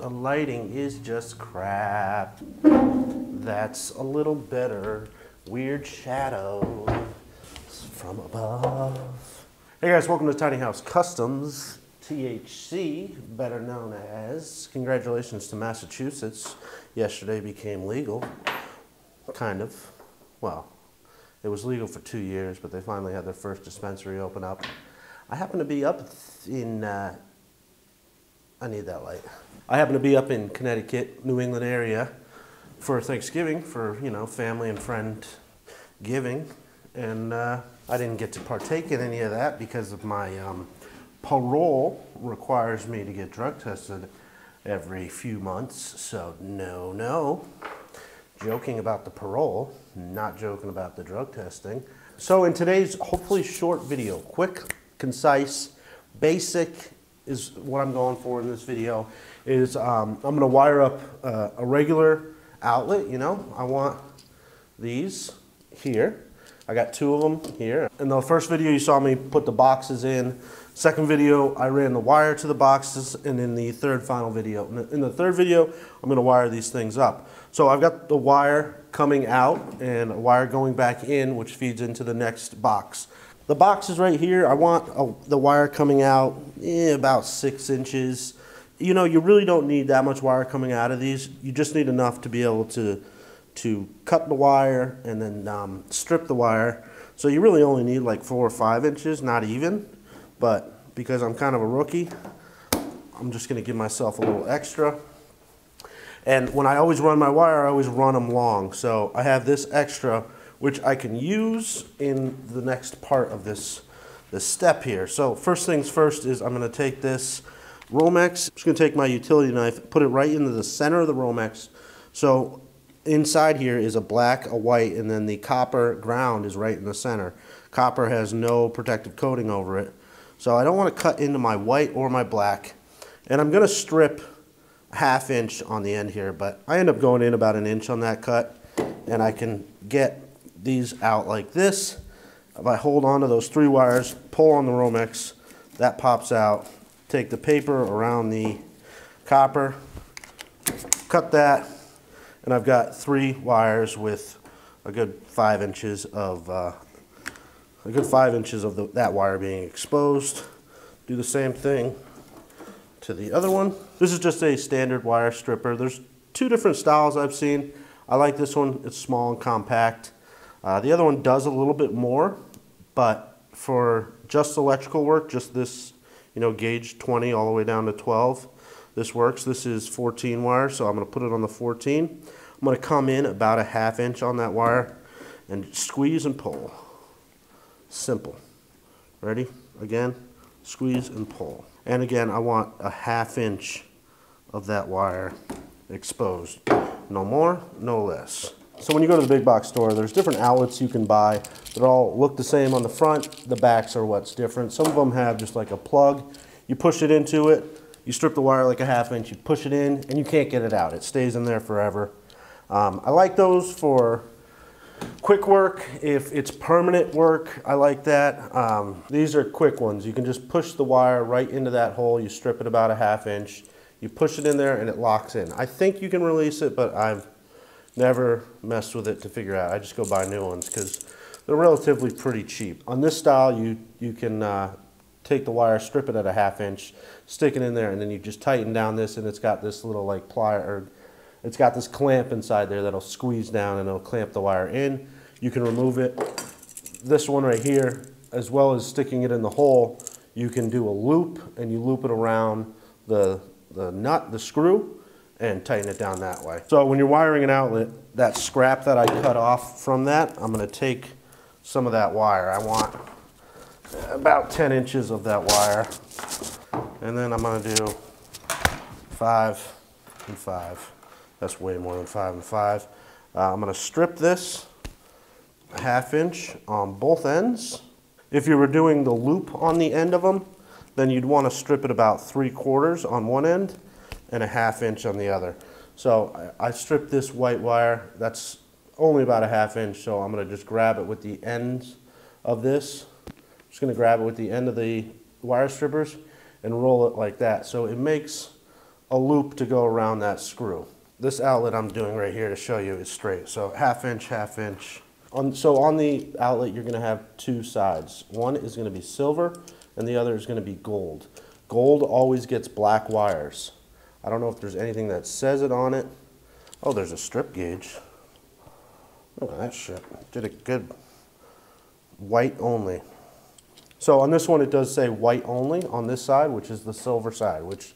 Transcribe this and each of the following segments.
the lighting is just crap. That's a little better. Weird shadow from above. Hey guys, welcome to Tiny House Customs. THC, better known as. Congratulations to Massachusetts. Yesterday became legal. Kind of. Well, it was legal for 2 years, but they finally had their first dispensary open up. I happen to be up in, I need that light. I happen to be up in Connecticut, New England area for Thanksgiving, for, you know, family and friend giving. And I didn't get to partake in any of that because of my parole requires me to get drug tested every few months. So no. Joking about the parole, not joking about the drug testing. So in today's hopefully short video, quick, concise, basic is what I'm going for in this video, is I'm gonna wire up a regular outlet, you know. I want these here. I got 2 of them here. In the first video you saw me put the boxes in. Second video I ran the wire to the boxes, and in the third final video, in the third video I'm gonna wire these things up. So I've got the wire coming out and a wire going back in, which feeds into the next box. The box is right here. I want the wire coming out about 6 inches. You know, you really don't need that much wire coming out of these. You just need enough to be able to cut the wire and then strip the wire. So you really only need like 4 or 5 inches, not even. But because I'm kind of a rookie, I'm just gonna give myself a little extra. And when I always run my wire, I always run them long. So I have this extra, which I can use in the next part of this step here. So first things first is I'm gonna take this Romex. I'm just gonna take my utility knife, put it right into the center of the Romex. So inside here is a black, a white, and then the copper ground is right in the center. Copper has no protective coating over it. So I don't wanna cut into my white or my black. And I'm gonna strip 1/2 inch on the end here, but I end up going in about 1 inch on that cut, and I can get these out like this. If I hold on to those 3 wires, pull on the Romex, that pops out. Take the paper around the copper, cut that, and I've got 3 wires with a good 5 inches of that wire being exposed. Do the same thing to the other one. This is just a standard wire stripper. There's 2 different styles I've seen. I like this one. It's small and compact. The other one does a little bit more, but for just electrical work, just this, you know, gauge 20 all the way down to 12, this works. This is 14 wire, so I'm gonna put it on the 14. I'm gonna come in about 1/2 inch on that wire and squeeze and pull. Simple. Ready? Again, squeeze and pull. And again, I want 1/2 inch of that wire exposed. No more, no less. So when you go to the big box store, there's different outlets you can buy that all look the same on the front. The backs are what's different. Some of them have just like a plug. You push it into it, you strip the wire like 1/2 inch, you push it in, and you can't get it out. It stays in there forever. I like those for quick work. If it's permanent work, I like that. These are quick ones. You can just push the wire right into that hole. You strip it about 1/2 inch. You push it in there and it locks in. I think you can release it, but I've never messed with it to figure out. I just go buy new ones because they're relatively pretty cheap. On this style, you can take the wire, strip it at 1/2 inch, stick it in there, and then you just tighten down this, and it's got this little like plier, or it's got this clamp inside there that'll squeeze down and it'll clamp the wire in. You can remove it. This one right here, as well as sticking it in the hole, you can do a loop, and you loop it around the nut, the screw, and tighten it down that way. So when you're wiring an outlet, that scrap that I cut off from that, I'm gonna take some of that wire. I want about 10 inches of that wire. And then I'm gonna do 5 and 5. That's way more than 5 and 5. I'm gonna strip this 1/2 inch on both ends. If you were doing the loop on the end of them, then you'd wanna strip it about 3/4 on one end and 1/2 inch on the other. So I stripped this white wire. That's only about 1/2 inch, so I'm gonna just grab it with the ends of this. I'm just gonna grab it with the end of the wire strippers and roll it like that. So it makes a loop to go around that screw. This outlet I'm doing right here to show you is straight. So half inch, half inch. So on the outlet, you're gonna have two sides. One is gonna be silver and the other is gonna be gold. Gold always gets black wires. I don't know if there's anything that says it on it. Oh, there's a strip gauge. Look at that shit. Did it good. White only. So on this one, it does say white only on this side, which is the silver side, which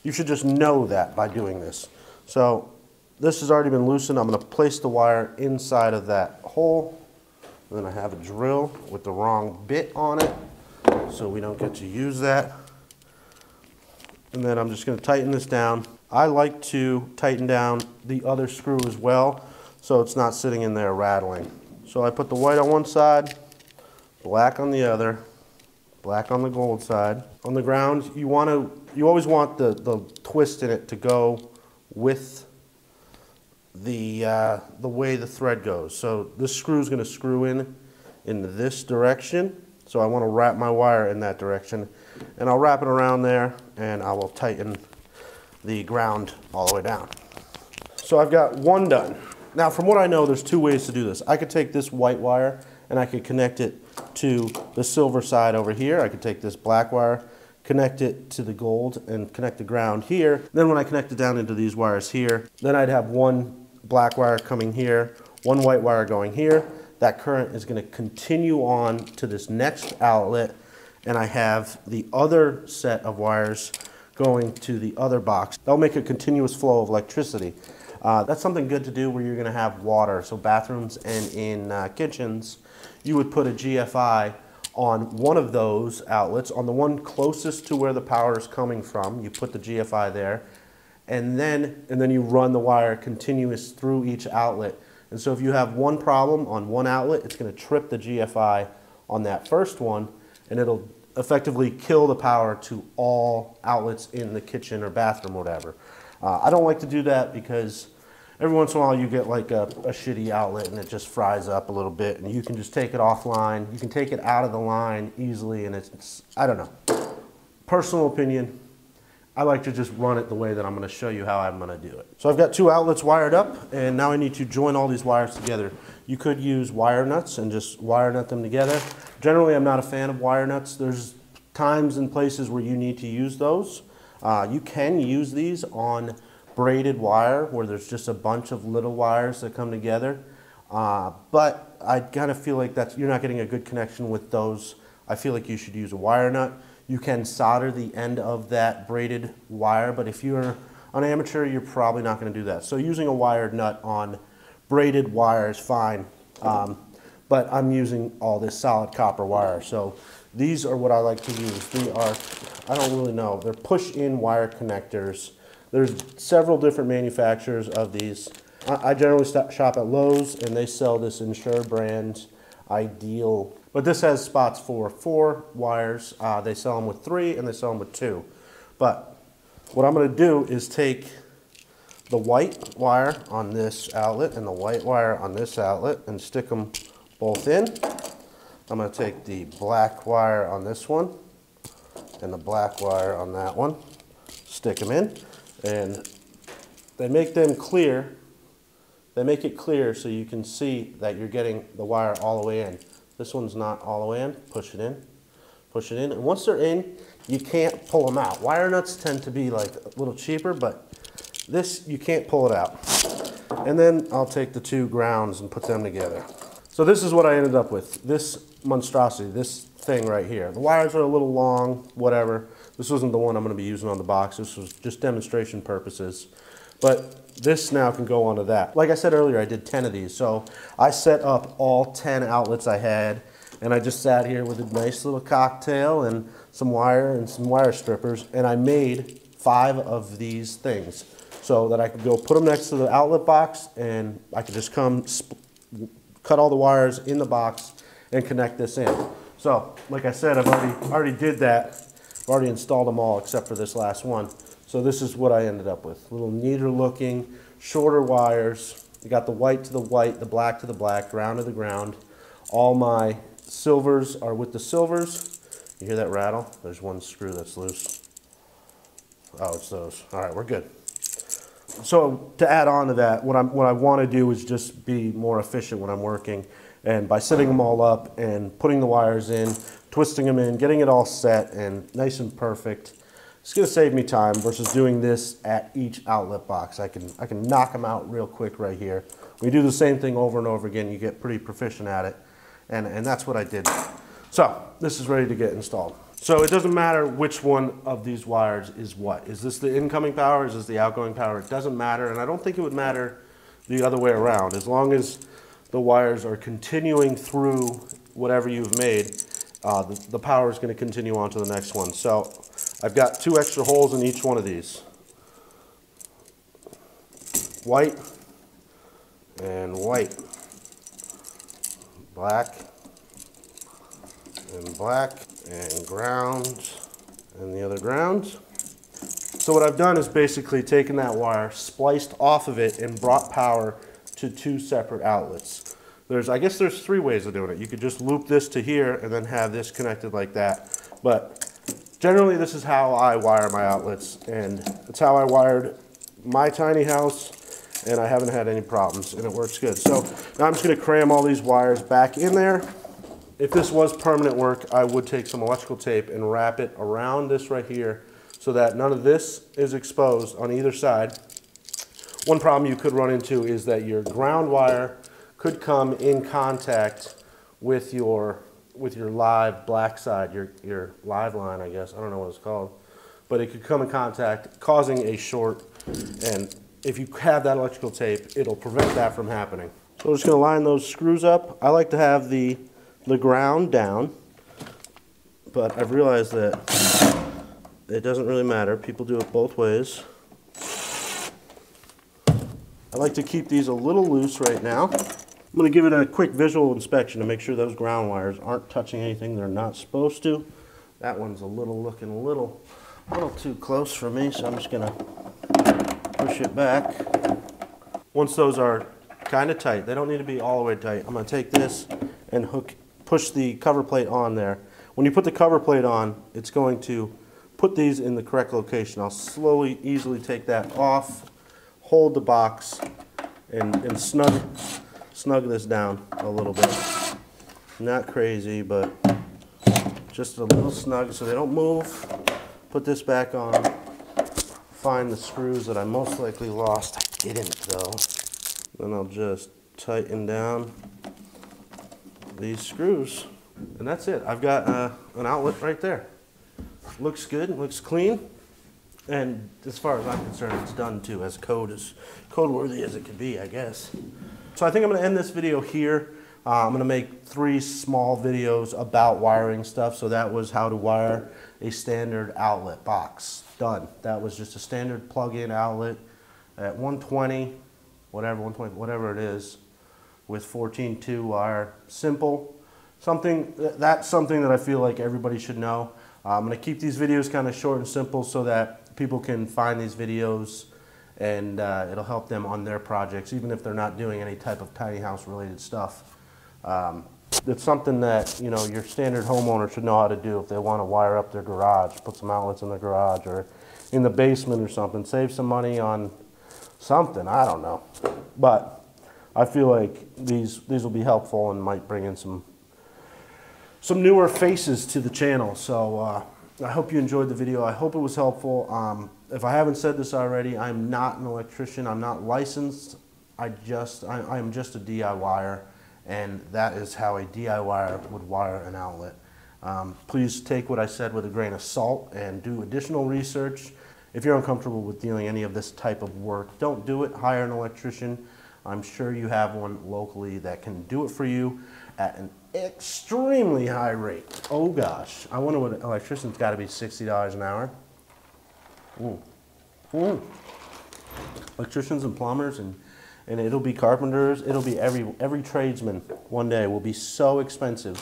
you should just know that by doing this. So this has already been loosened. I'm going to place the wire inside of that hole. And then I have a drill with the wrong bit on it, so we don't get to use that. And then I'm just going to tighten this down. I like to tighten down the other screw as well, so it's not sitting in there rattling. So I put the white on one side, black on the other, black on the gold side. On the ground, you always want the twist in it to go with the way the thread goes. So this screw is going to screw in this direction. So I want to wrap my wire in that direction, and I'll wrap it around there, and I will tighten the ground all the way down. So I've got one done. Now, from what I know, there's two ways to do this. I could take this white wire and I could connect it to the silver side over here. I could take this black wire, connect it to the gold, and connect the ground here. Then when I connect it down into these wires here, then I'd have one black wire coming here, one white wire going here. That current is going to continue on to this next outlet, and I have the other set of wires going to the other box. That'll make a continuous flow of electricity. That's something good to do where you're going to have water. So bathrooms and in kitchens, you would put a GFI on one of those outlets, on the one closest to where the power is coming from. You put the GFI there, and then you run the wire continuous through each outlet. And so if you have one problem on one outlet, it's going to trip the GFI on that first one, and it'll effectively kill the power to all outlets in the kitchen or bathroom or whatever. I don't like to do that because every once in a while you get like a shitty outlet and it just fries up a little bit, and you can just take it offline. You can take it out of the line easily, and it's I don't know. Personal opinion, I like to just run it the way that I'm going to show you how I'm going to do it. So I've got two outlets wired up, and now I need to join all these wires together. You could use wire nuts and just wire nut them together. Generally, I'm not a fan of wire nuts. There's times and places where you need to use those. You can use these on braided wire where there's just a bunch of little wires that come together. But I kind of feel like you're not getting a good connection with those. I feel like you should use a wire nut. You can solder the end of that braided wire, but if you're an amateur, you're probably not going to do that. So using a wired nut on braided wire is fine, but I'm using all this solid copper wire. So these are what I like to use. They are, I don't really know, they're push-in wire connectors. There's several different manufacturers of these. I generally shop at Lowe's, and they sell this Ensure brand Ideal. But this has spots for 4 wires. They sell them with 3 and they sell them with 2. But what I'm going to do is take the white wire on this outlet and the white wire on this outlet and stick them both in. I'm going to take the black wire on this one and the black wire on that one, stick them in, and they make them clear. They make it clear so you can see that you're getting the wire all the way in. This one's not all the way in. Push it in. Push it in. And once they're in, you can't pull them out. Wire nuts tend to be like a little cheaper, but this, you can't pull it out. And then I'll take the 2 grounds and put them together. So this is what I ended up with. This monstrosity, this thing right here. The wires are a little long, whatever. This wasn't the one I'm going to be using on the box. This was just demonstration purposes. But this now can go onto that. Like I said earlier, I did 10 of these. So I set up all 10 outlets I had, and I just sat here with a nice little cocktail and some wire and some wire strippers, and I made 5 of these things so that I could go put them next to the outlet box, and I could just come cut all the wires in the box and connect this in. So like I said, I've already did that. I've already installed them all except for this last one. So this is what I ended up with. A little neater looking, shorter wires. You got the white to the white, the black to the black, ground to the ground. All my silvers are with the silvers. You hear that rattle? There's one screw that's loose. Oh, it's those. All right, we're good. So to add on to that, what I want to do is just be more efficient when I'm working. And by setting them all up and putting the wires in, twisting them in, getting it all set and nice and perfect, it's going to save me time versus doing this at each outlet box. I can knock them out real quick right here. When you do the same thing over and over again, you get pretty proficient at it. And that's what I did. So this is ready to get installed. So it doesn't matter which one of these wires is what. Is this the incoming power? Is this the outgoing power? It doesn't matter, and I don't think it would matter the other way around. As long as the wires are continuing through whatever you've made, the power is going to continue on to the next one. So I've got 2 extra holes in each one of these. White and white. Black and black. And ground, and the other ground. So what I've done is basically taken that wire, spliced off of it, and brought power to 2 separate outlets. I guess there's 3 ways of doing it. You could just loop this to here and then have this connected like that. But generally this is how I wire my outlets, and it's how I wired my tiny house, and I haven't had any problems, and it works good. So now I'm just going to cram all these wires back in there. If this was permanent work, I would take some electrical tape and wrap it around this right here so that none of this is exposed on either side. One problem you could run into is that your ground wire could come in contact with your live black side, your live line, I guess. I don't know what it's called. But it could come in contact, causing a short. And if you have that electrical tape, it'll prevent that from happening. So we're just going to line those screws up. I like to have the ground down, but I've realized that it doesn't really matter. People do it both ways. I like to keep these a little loose right now. I'm going to give it a quick visual inspection to make sure those ground wires aren't touching anything they're not supposed to. That one's looking a little too close for me, so I'm just going to push it back. Once those are kind of tight, they don't need to be all the way tight, I'm going to take this and push the cover plate on there. When you put the cover plate on, it's going to put these in the correct location. I'll slowly, easily take that off, hold the box, and snug this down a little bit. Not crazy, but just a little snug so they don't move. Put this back on. Find the screws that I most likely lost. I didn't though. Then I'll just tighten down these screws, and that's it. I've got an outlet right there. Looks good, looks clean, and as far as I'm concerned, it's done too, as code-worthy as it can be, I guess. So I think I'm going to end this video here. I'm going to make 3 small videos about wiring stuff. So that was how to wire a standard outlet box. Done. That was just a standard plug-in outlet at 120, whatever it is, with 14-2 wire. Simple. That's something that I feel like everybody should know. I'm going to keep these videos kind of short and simple so that people can find these videos, and it'll help them on their projects, even if they're not doing any type of tiny house related stuff. It's something that, you know, your standard homeowner should know how to do if they want to wire up their garage, put some outlets in their garage or in the basement or something, save some money on something, I don't know. But I feel like these will be helpful and might bring in some newer faces to the channel. So I hope you enjoyed the video. I hope it was helpful. If I haven't said this already, I'm not an electrician. I'm not licensed. I'm just a DIYer, and that is how a DIYer would wire an outlet. Please take what I said with a grain of salt and do additional research. If you're uncomfortable with doing any of this type of work, don't do it. Hire an electrician. I'm sure you have one locally that can do it for you at an extremely high rate. Oh gosh, I wonder what an electrician's got to be $60 an hour. Electricians and plumbers and it'll be carpenters, it'll be every tradesman one day will be so expensive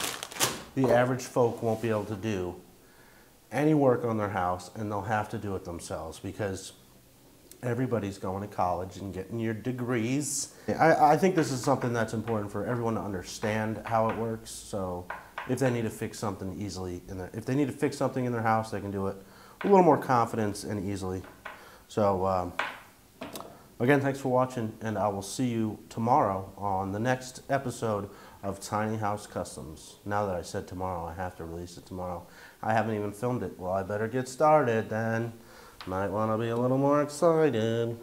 the average folk won't be able to do any work on their house, and they'll have to do it themselves because everybody's going to college and getting your degrees. I think this is something that's important for everyone to understand how it works. So if they need to fix something easily, if they need to fix something in their house, they can do it a little more confidence and easily. So again, thanks for watching, and I will see you tomorrow on the next episode of Tiny House Customs. Now that I said tomorrow, I have to release it tomorrow. I haven't even filmed it. Well, I better get started then. Might want to be a little more excited.